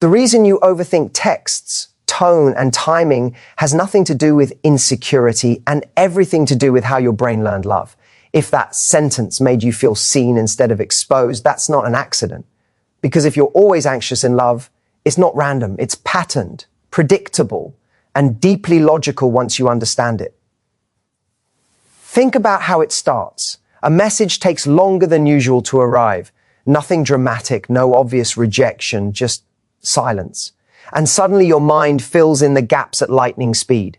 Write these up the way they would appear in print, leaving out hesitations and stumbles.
The reason you overthink texts, tone, and timing has nothing to do with insecurity and everything to do with how your brain learned love. If that sentence made you feel seen instead of exposed, that's not an accident. Because if you're always anxious in love, it's not random, it's patterned, predictable, and deeply logical once you understand it. Think about how it starts. A message takes longer than usual to arrive. Nothing dramatic, no obvious rejection, just silence. And suddenly your mind fills in the gaps at lightning speed.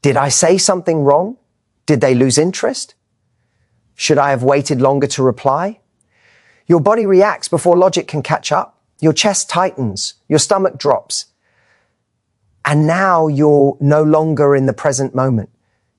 Did I say something wrong? Did they lose interest? Should I have waited longer to reply? Your body reacts before logic can catch up. Your chest tightens, your stomach drops. And now you're no longer in the present moment.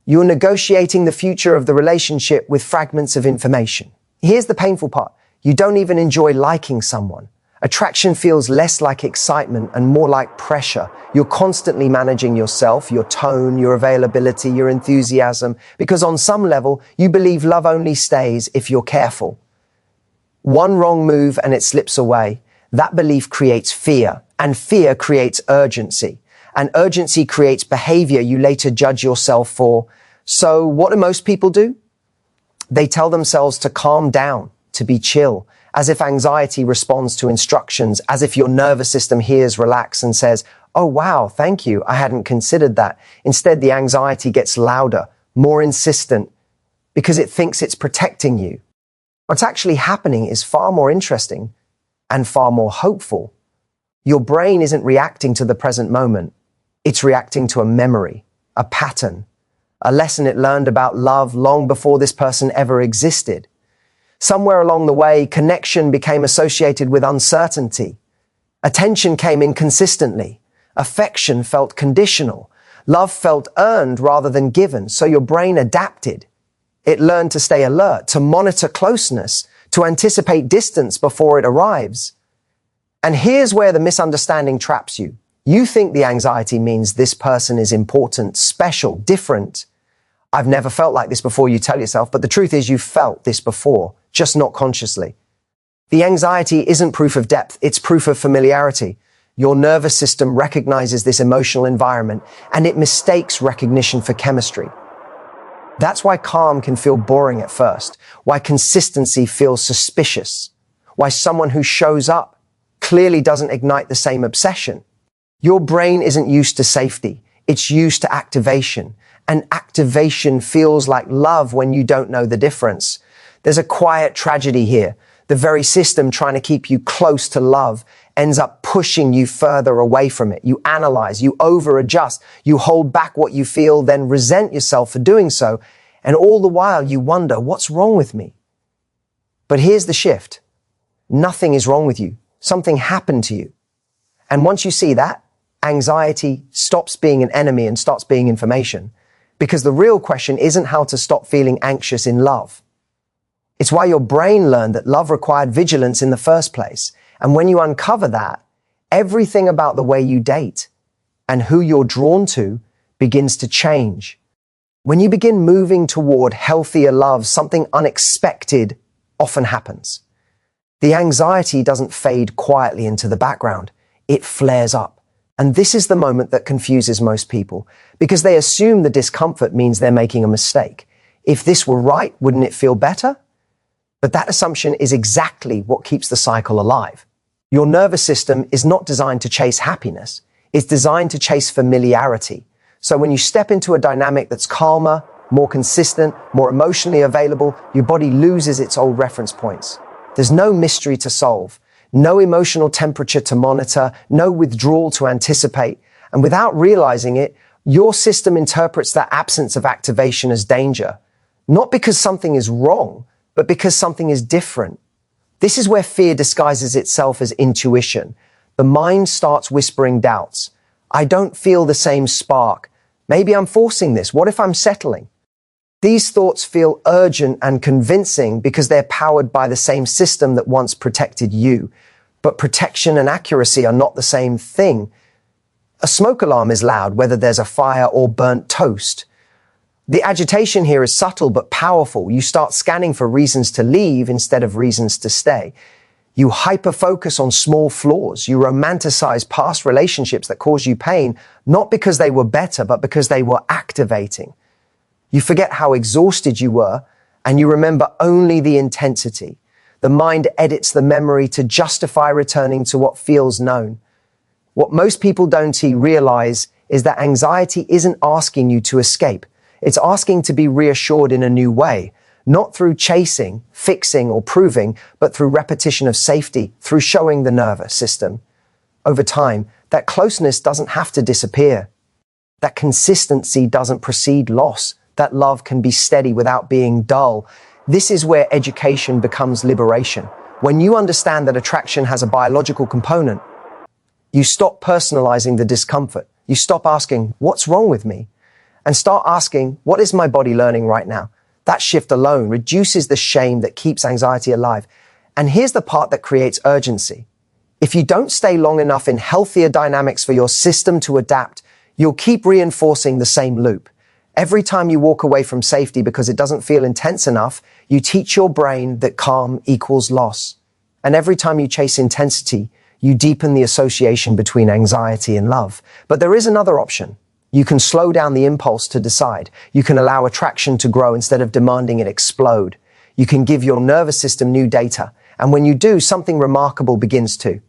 You're negotiating the future of the relationship with fragments of information. Here's the painful part. You don't even enjoy liking someone. Attraction feels less like excitement and more like pressure. You're constantly managing yourself, your tone, your availability, your enthusiasm, because on some level, you believe love only stays if you're careful. One wrong move and it slips away. That belief creates fear, and fear creates urgency. And urgency creates behavior you later judge yourself for. So what do most people do? They tell themselves to calm down, to be chill, as if anxiety responds to instructions, as if your nervous system hears relax and says, "Oh wow, thank you, I hadn't considered that." Instead, the anxiety gets louder, more insistent, because it thinks it's protecting you. What's actually happening is far more interesting and far more hopeful. Your brain isn't reacting to the present moment. It's reacting to a memory, a pattern, a lesson it learned about love long before this person ever existed. Somewhere along the way, connection became associated with uncertainty. Attention came inconsistently. Affection felt conditional. Love felt earned rather than given, so your brain adapted. It learned to stay alert, to monitor closeness, to anticipate distance before it arrives. And here's where the misunderstanding traps you. You think the anxiety means this person is important, special, different. I've never felt like this before, you tell yourself, but the truth is you've felt this before, just not consciously. The anxiety isn't proof of depth, it's proof of familiarity. Your nervous system recognizes this emotional environment and it mistakes recognition for chemistry. That's why calm can feel boring at first, why consistency feels suspicious, why someone who shows up clearly doesn't ignite the same obsession. Your brain isn't used to safety, it's used to activation. And activation feels like love when you don't know the difference. There's a quiet tragedy here. The very system trying to keep you close to love ends up pushing you further away from it. You analyze, you over-adjust, you hold back what you feel, then resent yourself for doing so. And all the while you wonder, what's wrong with me? But here's the shift. Nothing is wrong with you. Something happened to you. And once you see that, anxiety stops being an enemy and starts being information. Because the real question isn't how to stop feeling anxious in love. It's why your brain learned that love required vigilance in the first place. And when you uncover that, everything about the way you date and who you're drawn to begins to change. When you begin moving toward healthier love, something unexpected often happens. The anxiety doesn't fade quietly into the background. It flares up. And this is the moment that confuses most people, because they assume the discomfort means they're making a mistake. If this were right, wouldn't it feel better? But that assumption is exactly what keeps the cycle alive. Your nervous system is not designed to chase happiness. It's designed to chase familiarity. So when you step into a dynamic that's calmer, more consistent, more emotionally available, your body loses its old reference points. There's no mystery to solve. No emotional temperature to monitor, no withdrawal to anticipate. And without realizing it, your system interprets that absence of activation as danger. Not because something is wrong, but because something is different. This is where fear disguises itself as intuition. The mind starts whispering doubts. I don't feel the same spark. Maybe I'm forcing this. What if I'm settling? These thoughts feel urgent and convincing because they're powered by the same system that once protected you. But protection and accuracy are not the same thing. A smoke alarm is loud, whether there's a fire or burnt toast. The agitation here is subtle but powerful. You start scanning for reasons to leave instead of reasons to stay. You hyper-focus on small flaws. You romanticize past relationships that caused you pain, not because they were better, but because they were activating. You forget how exhausted you were, and you remember only the intensity. The mind edits the memory to justify returning to what feels known. What most people don't realize is that anxiety isn't asking you to escape. It's asking to be reassured in a new way, not through chasing, fixing, or proving, but through repetition of safety, through showing the nervous system. Over time, that closeness doesn't have to disappear. That consistency doesn't precede loss. That love can be steady without being dull. This is where education becomes liberation. When you understand that attraction has a biological component, you stop personalizing the discomfort. You stop asking, what's wrong with me? And start asking, what is my body learning right now? That shift alone reduces the shame that keeps anxiety alive. And here's the part that creates urgency. If you don't stay long enough in healthier dynamics for your system to adapt, you'll keep reinforcing the same loop. Every time you walk away from safety because it doesn't feel intense enough, you teach your brain that calm equals loss. And every time you chase intensity, you deepen the association between anxiety and love. But there is another option. You can slow down the impulse to decide. You can allow attraction to grow instead of demanding it explode. You can give your nervous system new data. And when you do, something remarkable begins to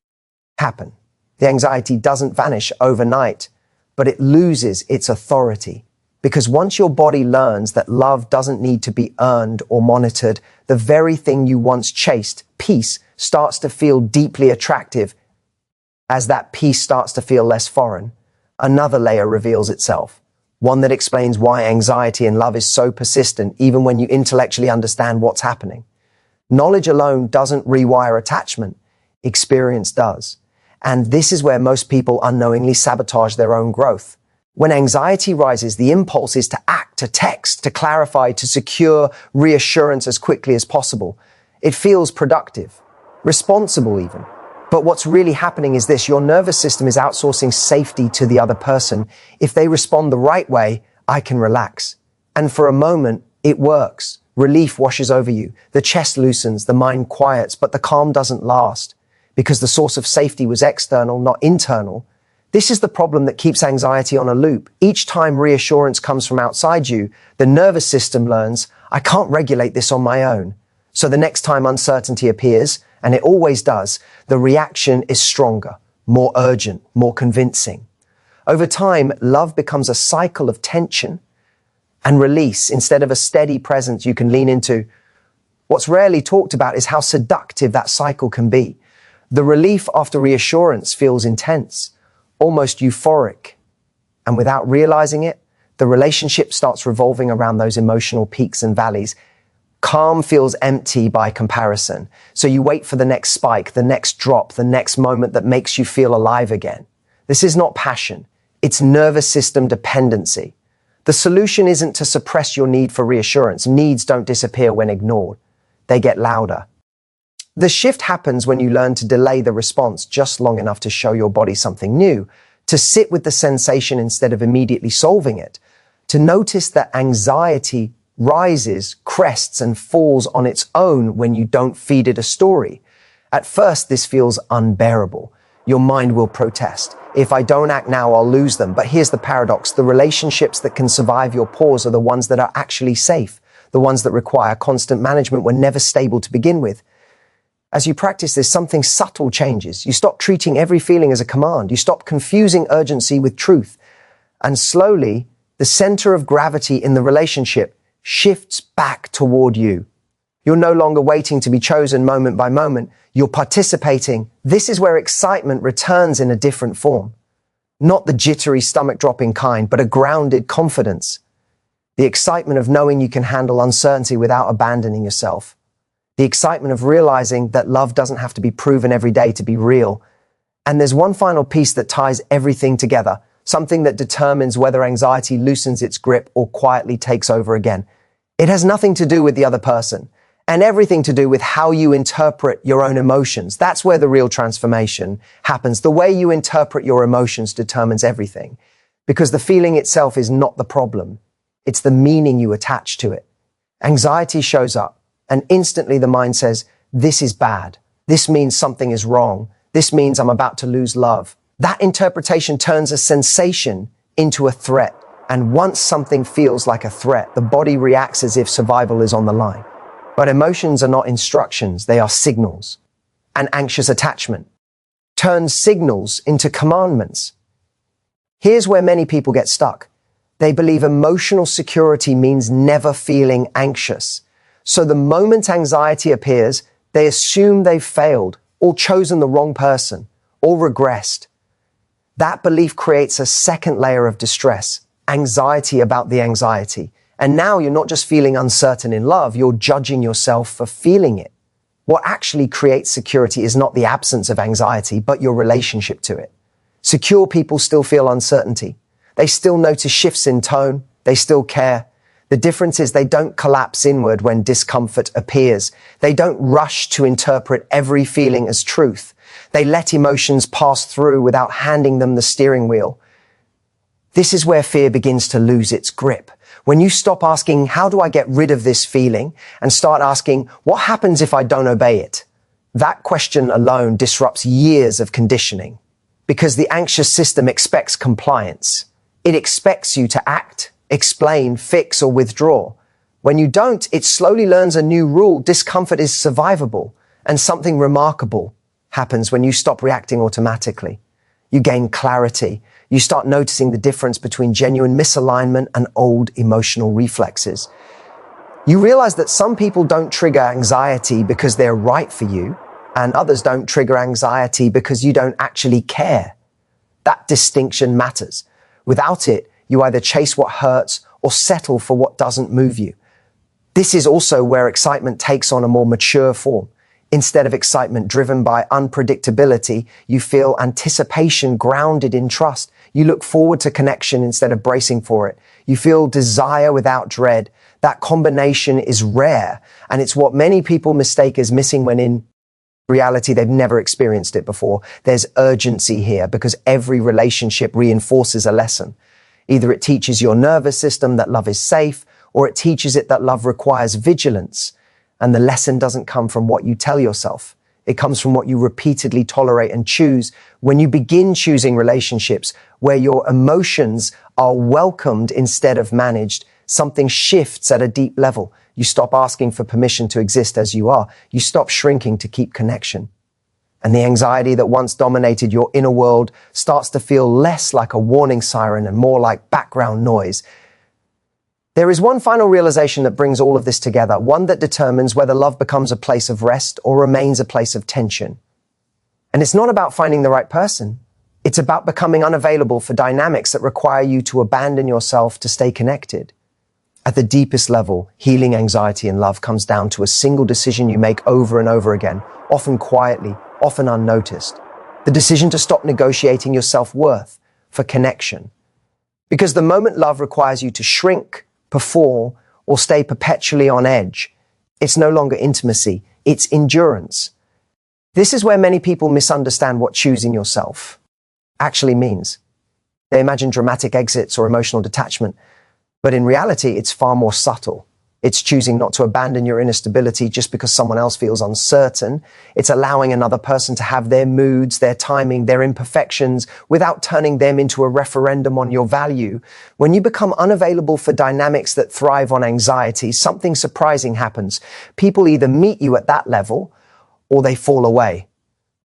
happen. The anxiety doesn't vanish overnight, but it loses its authority. Because once your body learns that love doesn't need to be earned or monitored, the very thing you once chased, peace, starts to feel deeply attractive. As that peace starts to feel less foreign, another layer reveals itself, one that explains why anxiety and love is so persistent even when you intellectually understand what's happening. Knowledge alone doesn't rewire attachment, experience does. And this is where most people unknowingly sabotage their own growth. When anxiety rises, the impulse is to act, to text, to clarify, to secure reassurance as quickly as possible. It feels productive, responsible even. But what's really happening is this: your nervous system is outsourcing safety to the other person. If they respond the right way, I can relax. And for a moment, it works. Relief washes over you. The chest loosens, the mind quiets, but the calm doesn't last because the source of safety was external, not internal. This is the problem that keeps anxiety on a loop. Each time reassurance comes from outside you, the nervous system learns, I can't regulate this on my own. So the next time uncertainty appears, and it always does, the reaction is stronger, more urgent, more convincing. Over time, love becomes a cycle of tension and release instead of a steady presence you can lean into. What's rarely talked about is how seductive that cycle can be. The relief after reassurance feels intense, almost euphoric. And without realizing it, the relationship starts revolving around those emotional peaks and valleys. Calm feels empty by comparison. So you wait for the next spike, the next drop, the next moment that makes you feel alive again. This is not passion. It's nervous system dependency. The solution isn't to suppress your need for reassurance. Needs don't disappear when ignored. They get louder. The shift happens when you learn to delay the response just long enough to show your body something new, to sit with the sensation instead of immediately solving it, to notice that anxiety rises, crests, and falls on its own when you don't feed it a story. At first, this feels unbearable. Your mind will protest. If I don't act now, I'll lose them. But here's the paradox. The relationships that can survive your pause are the ones that are actually safe. The ones that require constant management were never stable to begin with. As you practice this, something subtle changes. You stop treating every feeling as a command. You stop confusing urgency with truth. And slowly, the center of gravity in the relationship shifts back toward you. You're no longer waiting to be chosen moment by moment. You're participating. This is where excitement returns in a different form. Not the jittery, stomach-dropping kind, but a grounded confidence. The excitement of knowing you can handle uncertainty without abandoning yourself. The excitement of realizing that love doesn't have to be proven every day to be real. And there's one final piece that ties everything together, something that determines whether anxiety loosens its grip or quietly takes over again. It has nothing to do with the other person, and everything to do with how you interpret your own emotions. That's where the real transformation happens. The way you interpret your emotions determines everything, because the feeling itself is not the problem. It's the meaning you attach to it. Anxiety shows up, and instantly the mind says, this is bad. This means something is wrong. This means I'm about to lose love. That interpretation turns a sensation into a threat. And once something feels like a threat, the body reacts as if survival is on the line. But emotions are not instructions, they are signals. An anxious attachment turns signals into commandments. Here's where many people get stuck. They believe emotional security means never feeling anxious. So the moment anxiety appears, they assume they've failed, or chosen the wrong person, or regressed. That belief creates a second layer of distress, anxiety about the anxiety. And now you're not just feeling uncertain in love, you're judging yourself for feeling it. What actually creates security is not the absence of anxiety, but your relationship to it. Secure people still feel uncertainty. They still notice shifts in tone. They still care. The difference is they don't collapse inward when discomfort appears. They don't rush to interpret every feeling as truth. They let emotions pass through without handing them the steering wheel. This is where fear begins to lose its grip. When you stop asking, how do I get rid of this feeling? And start asking, what happens if I don't obey it? That question alone disrupts years of conditioning. Because the anxious system expects compliance. It expects you to act, explain, fix, or withdraw. When you don't, it slowly learns a new rule. Discomfort is survivable. And something remarkable happens when you stop reacting automatically. You gain clarity. You start noticing the difference between genuine misalignment and old emotional reflexes. You realize that some people don't trigger anxiety because they're right for you, and others don't trigger anxiety because you don't actually care. That distinction matters. Without it, you either chase what hurts or settle for what doesn't move you. This is also where excitement takes on a more mature form. Instead of excitement driven by unpredictability, you feel anticipation grounded in trust. You look forward to connection instead of bracing for it. You feel desire without dread. That combination is rare, and it's what many people mistake as missing when in reality they've never experienced it before. There's urgency here because every relationship reinforces a lesson. Either it teaches your nervous system that love is safe, or it teaches it that love requires vigilance. And the lesson doesn't come from what you tell yourself. It comes from what you repeatedly tolerate and choose. When you begin choosing relationships where your emotions are welcomed instead of managed, something shifts at a deep level. You stop asking for permission to exist as you are. You stop shrinking to keep connection. And the anxiety that once dominated your inner world starts to feel less like a warning siren and more like background noise. There is one final realization that brings all of this together, one that determines whether love becomes a place of rest or remains a place of tension. And it's not about finding the right person. It's about becoming unavailable for dynamics that require you to abandon yourself to stay connected. At the deepest level, healing anxiety in love comes down to a single decision you make over and over again, often quietly, often unnoticed. The decision to stop negotiating your self-worth for connection. Because the moment love requires you to shrink, perform, or stay perpetually on edge, it's no longer intimacy, it's endurance. This is where many people misunderstand what choosing yourself actually means. They imagine dramatic exits or emotional detachment, but in reality, it's far more subtle. It's choosing not to abandon your inner stability just because someone else feels uncertain. It's allowing another person to have their moods, their timing, their imperfections without turning them into a referendum on your value. When you become unavailable for dynamics that thrive on anxiety, something surprising happens. People either meet you at that level or they fall away.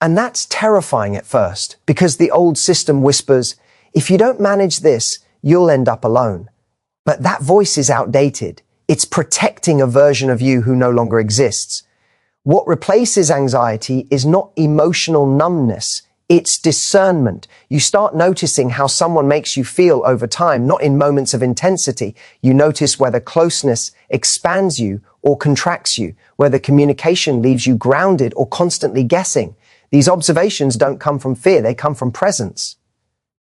And that's terrifying at first because the old system whispers, if you don't manage this, you'll end up alone. But that voice is outdated. It's protecting a version of you who no longer exists. What replaces anxiety is not emotional numbness. It's discernment. You start noticing how someone makes you feel over time, not in moments of intensity. You notice whether closeness expands you or contracts you, whether communication leaves you grounded or constantly guessing. These observations don't come from fear. They come from presence.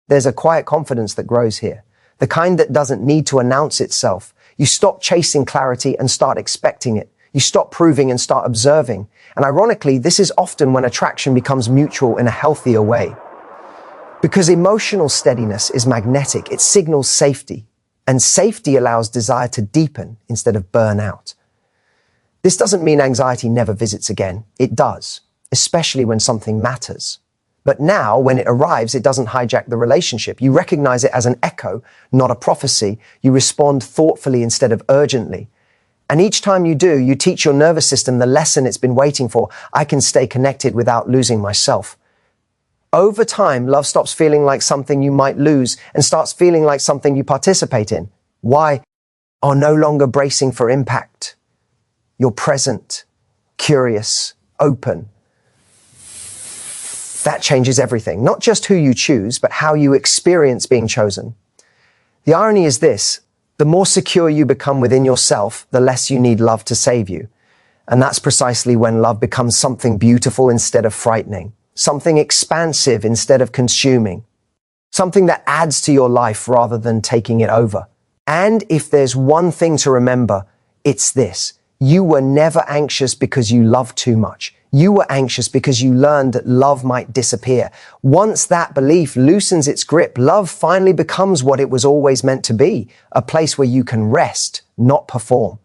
There's a quiet confidence that grows here, the kind that doesn't need to announce itself. You stop chasing clarity and start expecting it. You stop proving and start observing. And ironically, this is often when attraction becomes mutual in a healthier way. Because emotional steadiness is magnetic, it signals safety. And safety allows desire to deepen instead of burn out. This doesn't mean anxiety never visits again. It does, especially when something matters. But now, when it arrives, it doesn't hijack the relationship. You recognize it as an echo, not a prophecy. You respond thoughtfully instead of urgently. And each time you do, you teach your nervous system the lesson it's been waiting for. I can stay connected without losing myself. Over time, love stops feeling like something you might lose and starts feeling like something you participate in. Why? Are no longer bracing for impact. You're present, curious, open. That changes everything. Not just who you choose, but how you experience being chosen. The irony is this: the more secure you become within yourself, the less you need love to save you. And that's precisely when love becomes something beautiful instead of frightening, something expansive instead of consuming, something that adds to your life rather than taking it over. And if there's one thing to remember, it's this: you were never anxious because you loved too much. You were anxious because you learned that love might disappear. Once that belief loosens its grip, love finally becomes what it was always meant to be, a place where you can rest, not perform.